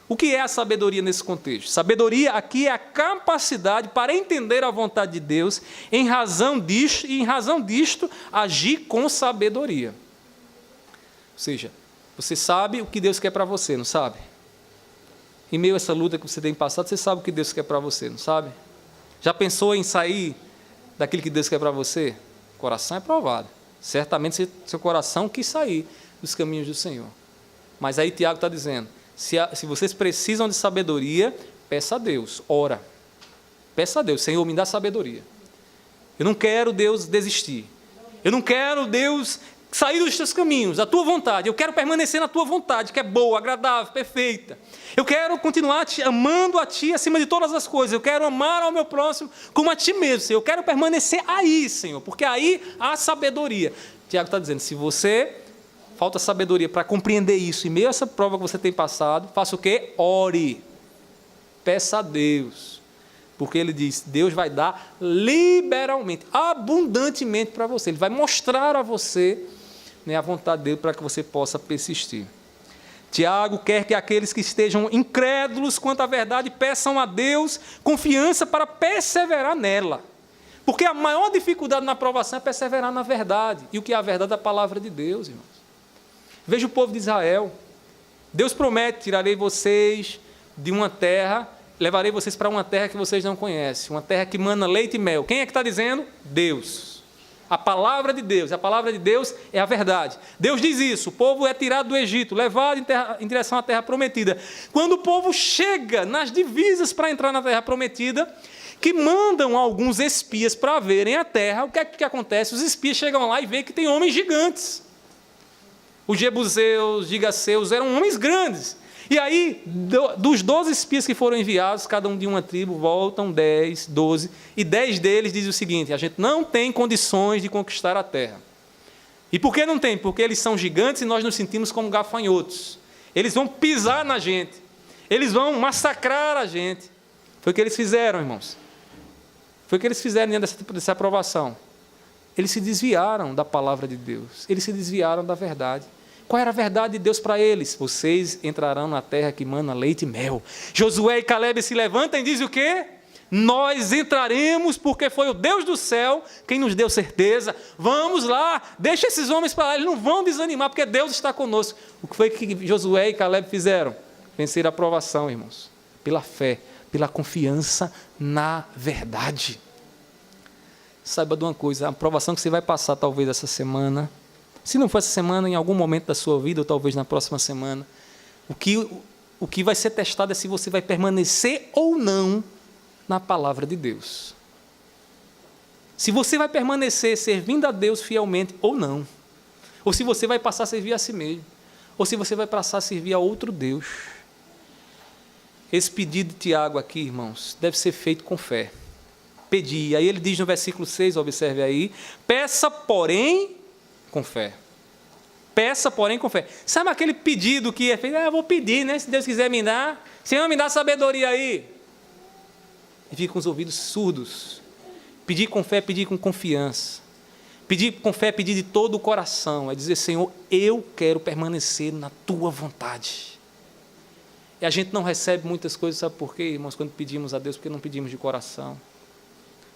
[SPEAKER 1] O que é a sabedoria nesse contexto? Sabedoria aqui é a capacidade para entender a vontade de Deus, em razão disto, agir com sabedoria. Ou seja, você sabe o que Deus quer para você, não sabe? Em meio a essa luta que você tem passado, você sabe o que Deus quer para você, não sabe? Já pensou em sair daquilo que Deus quer para você? O coração é provado. Certamente seu coração quis sair dos caminhos do Senhor. Mas aí Tiago está dizendo, se vocês precisam de sabedoria, peça a Deus, ora. Peça a Deus, Senhor, me dá sabedoria. Eu não quero, Deus, desistir. Eu não quero, Deus, sair dos teus caminhos, a tua vontade. Eu quero permanecer na tua vontade, que é boa, agradável, perfeita. Eu quero continuar amando a ti acima de todas as coisas. Eu quero amar ao meu próximo como a ti mesmo, Senhor. Eu quero permanecer aí, Senhor, porque aí há sabedoria. Tiago está dizendo, se você falta sabedoria para compreender isso, em meio a essa prova que você tem passado, faça o quê? Ore. Peça a Deus. Porque ele diz, Deus vai dar liberalmente, abundantemente para você. Ele vai mostrar a você, né, a vontade dele para que você possa persistir. Tiago quer que aqueles que estejam incrédulos quanto à verdade peçam a Deus confiança para perseverar nela. Porque a maior dificuldade na aprovação é perseverar na verdade. E o que é a verdade? É a palavra de Deus, irmãos. Veja o povo de Israel. Deus promete, tirarei vocês de uma terra, levarei vocês para uma terra que vocês não conhecem, uma terra que mana leite e mel. Quem é que está dizendo? Deus. A palavra de Deus. A palavra de Deus é a verdade. Deus diz isso. O povo é tirado do Egito, levado em direção à terra prometida. Quando o povo chega nas divisas para entrar na terra prometida, que mandam alguns espias para verem a terra, o que é que acontece? Os espias chegam lá e veem que tem homens gigantes. Os jebuseus, gigaseus, eram homens grandes. E aí, dos 12 espias que foram enviados, cada um de uma tribo, voltam 10, 12, e 10 deles dizem o seguinte: a gente não tem condições de conquistar a terra. E por que não tem? Porque eles são gigantes e nós nos sentimos como gafanhotos. Eles vão pisar na gente. Eles vão massacrar a gente. Foi o que eles fizeram, irmãos. Foi o que eles fizeram diante dessa aprovação. Eles se desviaram da palavra de Deus. Eles se desviaram da verdade. Qual era a verdade de Deus para eles? Vocês entrarão na terra que mana leite e mel. Josué e Caleb se levantam e dizem o quê? Nós entraremos porque foi o Deus do céu quem nos deu certeza. Vamos lá, deixa esses homens para lá, eles não vão desanimar porque Deus está conosco. O que foi que Josué e Caleb fizeram? Vencer a aprovação, irmãos, pela fé, pela confiança na verdade. Saiba de uma coisa, a aprovação que você vai passar talvez essa semana, se não for essa semana, em algum momento da sua vida, ou talvez na próxima semana, o que vai ser testado é se você vai permanecer ou não na palavra de Deus. Se você vai permanecer servindo a Deus fielmente ou não, ou se você vai passar a servir a si mesmo, ou se você vai passar a servir a outro Deus. Esse pedido de Tiago aqui, irmãos, deve ser feito com fé. Pedir, aí ele diz no versículo 6, observe aí, peça porém com fé. Peça porém com fé. Sabe aquele pedido que é feito? Eu vou pedir, né? Se Deus quiser me dar, Senhor, me dá sabedoria aí. E fica com os ouvidos surdos. Pedir com fé, pedir com confiança. Pedir com fé, pedir de todo o coração. É dizer, Senhor, eu quero permanecer na tua vontade. E a gente não recebe muitas coisas, sabe por quê, irmãos? Quando pedimos a Deus, porque não pedimos de coração.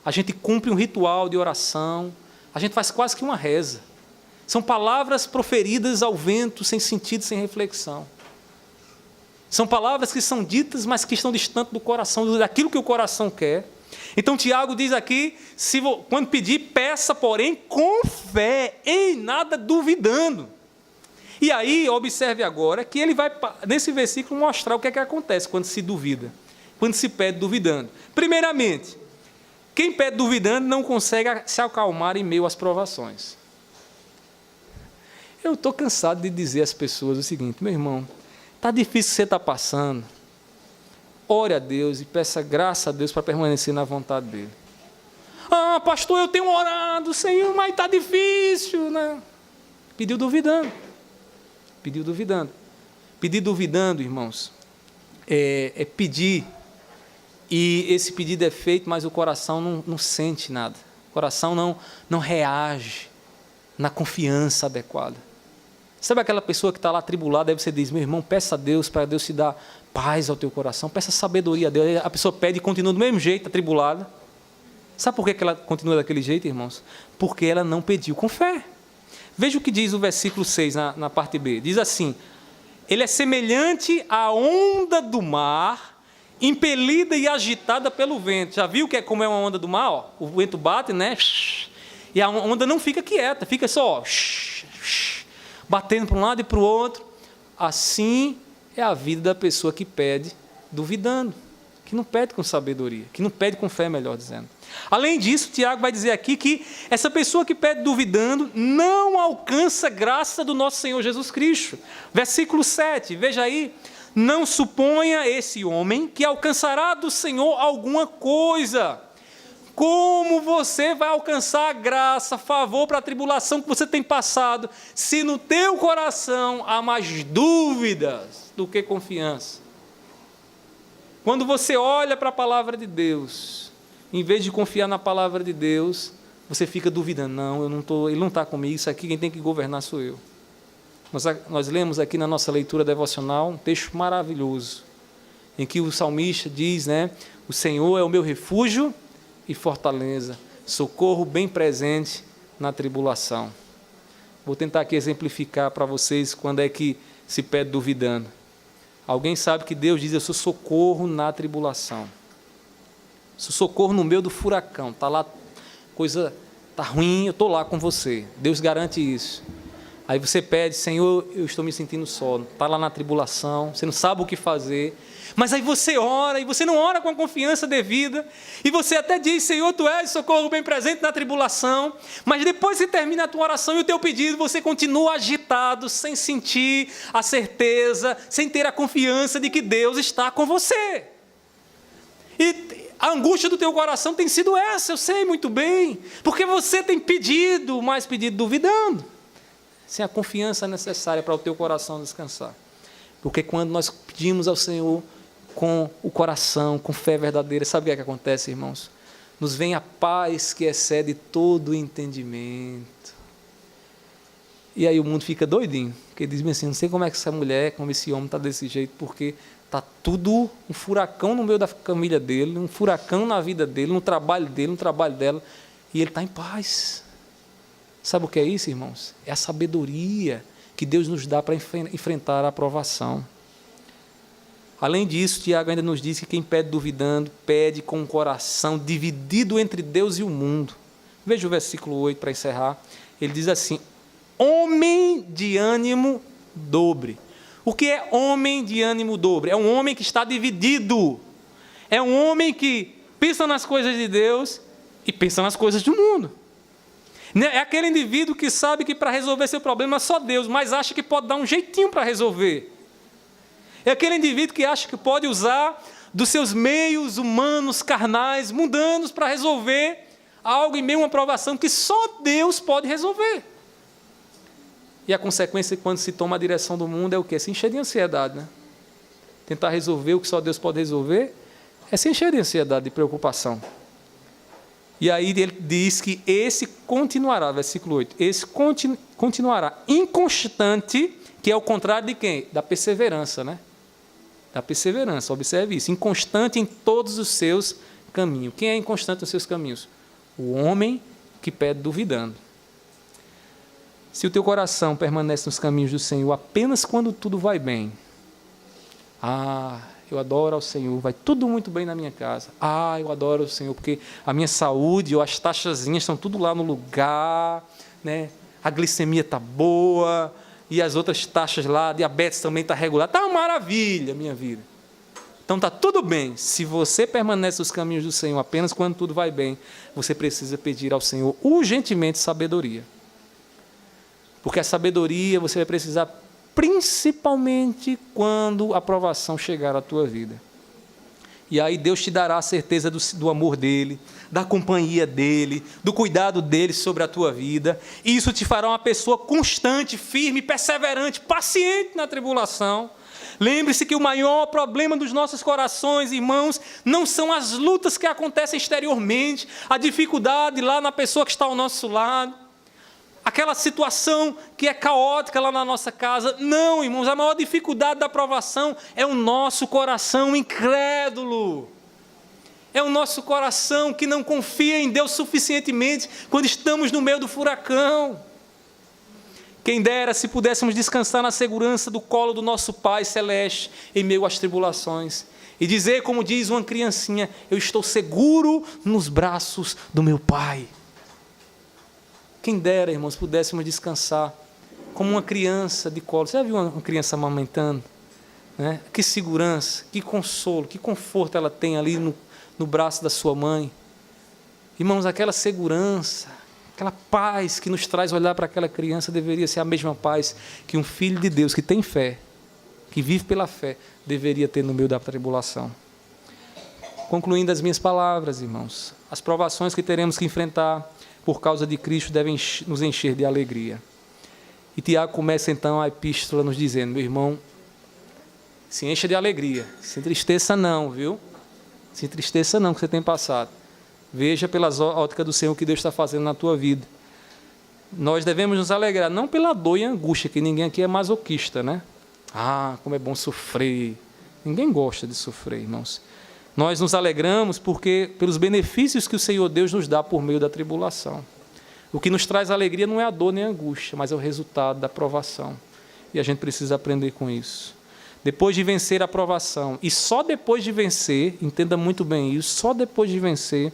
[SPEAKER 1] A gente cumpre um ritual de oração. A gente faz quase que uma reza. São palavras proferidas ao vento, sem sentido, sem reflexão. São palavras que são ditas, mas que estão distantes do coração, daquilo que o coração quer. Então, Tiago diz aqui, quando pedir, peça, porém, com fé, em nada duvidando. E aí, observe agora, que ele vai, nesse versículo, mostrar o que é que acontece quando se duvida, quando se pede duvidando. Primeiramente, quem pede duvidando não consegue se acalmar em meio às provações. Eu estou cansado de dizer às pessoas o seguinte, meu irmão, está difícil o que você está passando, ore a Deus e peça graça a Deus para permanecer na vontade dEle. Ah, pastor, eu tenho orado, Senhor, mas está difícil, né? Pediu duvidando. Pediu duvidando. Pedir duvidando, irmãos, é pedir, e esse pedido é feito, mas o coração não sente nada. O coração não reage na confiança adequada. Sabe aquela pessoa que está lá atribulada, aí você diz, meu irmão, peça a Deus, para Deus te dar paz ao teu coração, peça sabedoria a Deus. Aí a pessoa pede e continua do mesmo jeito, atribulada. Sabe por que ela continua daquele jeito, irmãos? Porque ela não pediu com fé. Veja o que diz o versículo 6 na parte B. Diz assim, ele é semelhante à onda do mar, impelida e agitada pelo vento. Já viu como é uma onda do mar? Ó? O vento bate, né? E a onda não fica quieta, fica só batendo para um lado e para o outro. Assim é a vida da pessoa que pede duvidando, que não pede com sabedoria, que não pede com fé, melhor dizendo. Além disso, Tiago vai dizer aqui que essa pessoa que pede duvidando não alcança graça do nosso Senhor Jesus Cristo. Versículo 7, veja aí, não suponha esse homem que alcançará do Senhor alguma coisa. Como você vai alcançar graça, favor para a tribulação que você tem passado, se no teu coração há mais dúvidas do que confiança? Quando você olha para a palavra de Deus, em vez de confiar na palavra de Deus, você fica duvidando, não, ele não está comigo, isso aqui quem tem que governar sou eu. Nós lemos aqui na nossa leitura devocional um texto maravilhoso, em que o salmista diz, né, o Senhor é o meu refúgio e fortaleza, socorro bem presente na tribulação. Vou tentar aqui exemplificar para vocês quando é que se pede duvidando. Alguém sabe que Deus diz, eu sou socorro na tribulação. Sou socorro no meio do furacão. Está lá, coisa está ruim, eu estou lá com você. Deus garante isso. Aí você pede, Senhor, eu estou me sentindo só, está lá na tribulação, você não sabe o que fazer. Mas aí você ora, e você não ora com a confiança devida, e você até diz, Senhor, Tu és socorro bem presente na tribulação, mas depois que termina a tua oração e o teu pedido, você continua agitado, sem sentir a certeza, sem ter a confiança de que Deus está com você. E a angústia do teu coração tem sido essa, eu sei muito bem, porque você tem pedido, mas pedido duvidando, sem a confiança necessária para o teu coração descansar. Porque quando nós pedimos ao Senhor com o coração, com fé verdadeira, sabe o que acontece, irmãos? Nos vem a paz que excede todo o entendimento. E aí o mundo fica doidinho, porque diz assim, não sei como é que essa mulher, como esse homem está desse jeito, porque está tudo um furacão no meio da família dele, um furacão na vida dele, no trabalho dele, no trabalho dela, e ele está em paz. Sabe o que é isso, irmãos? É a sabedoria que Deus nos dá para enfrentar a provação. Além disso, Tiago ainda nos diz que quem pede duvidando, pede com o coração dividido entre Deus e o mundo. Veja o versículo 8 para encerrar. Ele diz assim, homem de ânimo dobre. O que é homem de ânimo dobre? É um homem que está dividido. É um homem que pensa nas coisas de Deus e pensa nas coisas do mundo. É aquele indivíduo que sabe que para resolver seu problema é só Deus, mas acha que pode dar um jeitinho para resolver. É aquele indivíduo que acha que pode usar dos seus meios humanos, carnais, mundanos, para resolver algo em meio a uma provação que só Deus pode resolver. E a consequência, quando se toma a direção do mundo, é o quê? Se encher de ansiedade, né? Tentar resolver o que só Deus pode resolver é se encher de ansiedade, de preocupação. E aí ele diz que esse continuará, versículo 8, esse continuará inconstante, que é o contrário de quem? Da perseverança, né? Da perseverança, observe isso, inconstante em todos os seus caminhos. Quem é inconstante nos seus caminhos? O homem que pede duvidando. Se o teu coração permanece nos caminhos do Senhor apenas quando tudo vai bem, eu adoro ao Senhor, vai tudo muito bem na minha casa. Eu adoro ao Senhor, porque a minha saúde, ou as taxazinhas estão tudo lá no lugar, né? A glicemia está boa, e as outras taxas lá, a diabetes também está regular. Está uma maravilha, minha vida. Então está tudo bem. Se você permanece nos caminhos do Senhor apenas quando tudo vai bem, você precisa pedir ao Senhor urgentemente sabedoria. Porque a sabedoria você vai precisar principalmente quando a provação chegar à tua vida. E aí Deus te dará a certeza do amor dEle, da companhia dEle, do cuidado dEle sobre a tua vida. E isso te fará uma pessoa constante, firme, perseverante, paciente na tribulação. Lembre-se que o maior problema dos nossos corações, irmãos, não são as lutas que acontecem exteriormente, a dificuldade lá na pessoa que está ao nosso lado, aquela situação que é caótica lá na nossa casa. Não, irmãos, a maior dificuldade da provação é o nosso coração incrédulo. É o nosso coração que não confia em Deus suficientemente quando estamos no meio do furacão. Quem dera se pudéssemos descansar na segurança do colo do nosso Pai Celeste em meio às tribulações. E dizer, como diz uma criancinha, eu estou seguro nos braços do meu Pai. Quem dera, irmãos, pudéssemos descansar como uma criança de colo. Você já viu uma criança amamentando? Né? Que segurança, que consolo, que conforto ela tem ali no braço da sua mãe. Irmãos, aquela segurança, aquela paz que nos traz olhar para aquela criança deveria ser a mesma paz que um filho de Deus que tem fé, que vive pela fé, deveria ter no meio da tribulação. Concluindo as minhas palavras, irmãos, as provações que teremos que enfrentar por causa de Cristo devem nos encher de alegria. E Tiago começa então a epístola nos dizendo, meu irmão, se encha de alegria, se entristeça não, viu? Se entristeça não que você tem passado. Veja pelas óticas do Senhor o que Deus está fazendo na tua vida. Nós devemos nos alegrar, não pela dor e angústia, que ninguém aqui é masoquista, né? Como é bom sofrer. Ninguém gosta de sofrer, irmãos. Nós nos alegramos pelos benefícios que o Senhor Deus nos dá por meio da tribulação. O que nos traz alegria não é a dor nem a angústia, mas é o resultado da provação. E a gente precisa aprender com isso. Depois de vencer a provação, e só depois de vencer, entenda muito bem isso, só depois de vencer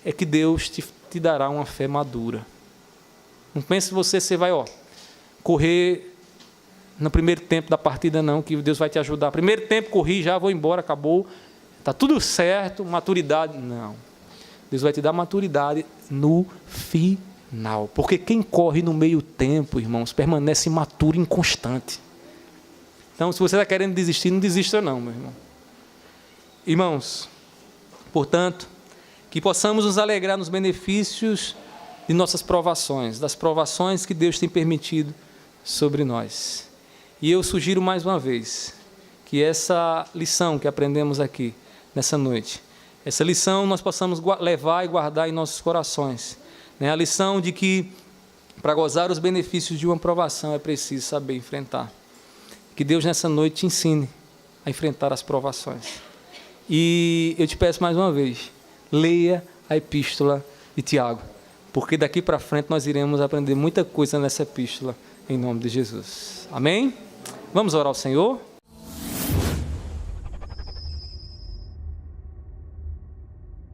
[SPEAKER 1] é que Deus te dará uma fé madura. Não pense você vai correr no primeiro tempo da partida, não, que Deus vai te ajudar. Primeiro tempo, corri, já vou embora, acabou. Está tudo certo, maturidade. Não. Deus vai te dar maturidade no final. Porque quem corre no meio tempo, irmãos, permanece imaturo e inconstante. Então, se você está querendo desistir, não desista não, meu irmão. Irmãos, portanto, que possamos nos alegrar nos benefícios de nossas provações, das provações que Deus tem permitido sobre nós. E eu sugiro mais uma vez que essa lição que aprendemos aqui nessa noite, essa lição nós possamos levar e guardar em nossos corações. A lição de que para gozar os benefícios de uma provação é preciso saber enfrentar. Que Deus nessa noite te ensine a enfrentar as provações. E eu te peço mais uma vez, leia a epístola de Tiago, porque daqui para frente nós iremos aprender muita coisa nessa epístola, em nome de Jesus. Amém? Vamos orar ao Senhor?